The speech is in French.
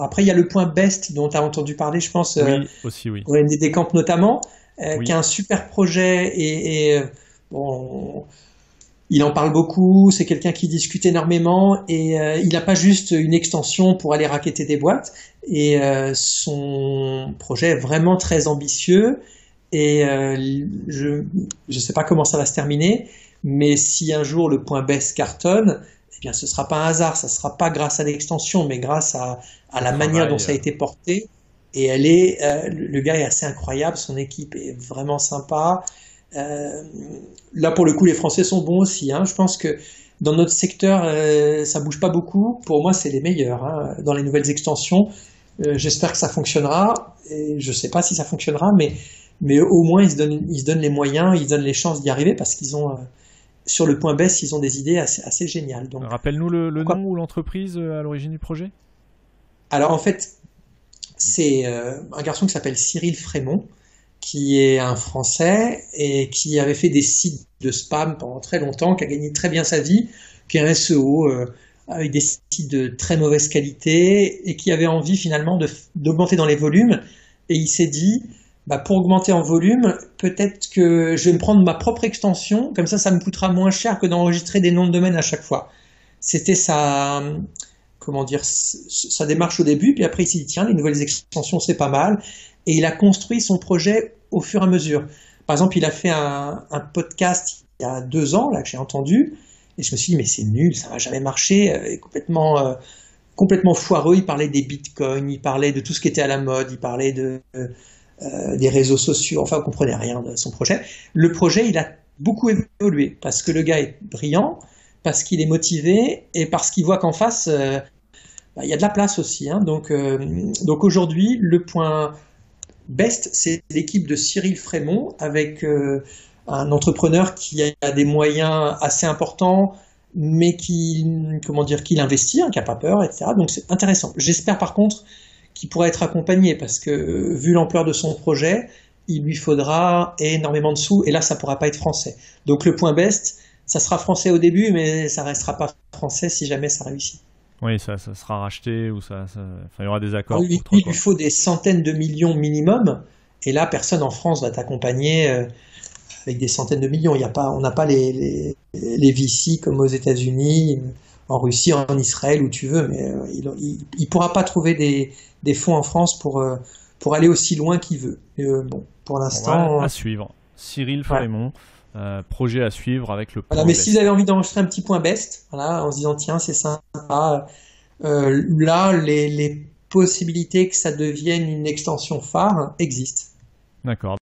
Après, il y a le point Best dont tu as entendu parler, je pense, Oui, aussi, oui. au NDD Camp notamment, qui Oui. a un super projet bon, il en parle beaucoup, c'est quelqu'un qui discute énormément et il n'a pas juste une extension pour aller racketter des boîtes. Et son projet est vraiment très ambitieux et je ne sais pas comment ça va se terminer, mais si un jour le point baisse cartonne, eh bien ce ne sera pas un hasard, ça ne sera pas grâce à l'extension, mais grâce à Au la manière dont travail. ça a été porté. Et le gars est assez incroyable, son équipe est vraiment sympa. Euh, Là, pour le coup, les Français sont bons aussi, hein. Je pense que dans notre secteur, ça bouge pas beaucoup. Pour moi, c'est les meilleurs, hein, dans les nouvelles extensions. J'espère que ça fonctionnera. Et je sais pas si ça fonctionnera, mais au moins ils se donnent les moyens, ils se donnent les chances d'y arriver parce qu'ils ont sur le point baisse, ils ont des idées assez géniales. Donc Rappelle-nous le pourquoi? nom ou l'entreprise à l'origine du projet. Alors en fait, c'est un garçon qui s'appelle Cyril Frémont, qui est un Français et qui avait fait des sites de spam pendant très longtemps, qui a gagné très bien sa vie, qui est un SEO avec des sites de très mauvaise qualité et qui avait envie finalement d'augmenter dans les volumes. Et il s'est dit, bah, pour augmenter en volume, peut-être que je vais me prendre ma propre extension, comme ça me coûtera moins cher que d'enregistrer des noms de domaine à chaque fois. C'était comment dire, sa démarche au début, puis après il s'est dit, tiens, les nouvelles extensions, c'est pas mal. Et il a construit son projet au fur et à mesure. Par exemple, il a fait un podcast il y a 2 ans, là, que j'ai entendu, et je me suis dit, mais c'est nul, ça va jamais marcher, complètement foireux. Il parlait des bitcoins, il parlait de tout ce qui était à la mode, il parlait des réseaux sociaux, enfin, on comprenait rien de son projet. Le projet, il a beaucoup évolué, parce que le gars est brillant, parce qu'il est motivé, et parce qu'il voit qu'en face, bah, il y a de la place aussi, hein. Donc aujourd'hui, le point Best, c'est l'équipe de Cyril Frémont avec un entrepreneur qui a des moyens assez importants, mais comment dire, qui l'investit, hein, qui n'a pas peur, etc. Donc c'est intéressant. J'espère par contre qu'il pourra être accompagné parce que vu l'ampleur de son projet, il lui faudra énormément de sous et là ça ne pourra pas être français. Donc le point Best, ça sera français au début, mais ça restera pas français si jamais ça réussit. Oui, ça sera racheté ou enfin, il y aura des Alors, accords contre il lui quoi. faut des centaines de millions minimum, et là personne en France va t'accompagner avec des centaines de millions. Il y a pas, on n'a pas les VC comme aux États-Unis, en Russie, en Israël, où tu veux, mais il pourra pas trouver des fonds en France pour aller aussi loin qu'il veut. Bon, pour Bon, voilà, l'instant, à suivre. Cyril voilà. Frémont, projet à suivre avec le Voilà, point mais s'ils avaient Best. envie d'enregistrer un petit point best, voilà, en se disant tiens c'est sympa, là les possibilités que ça devienne une extension phare existent. D'accord.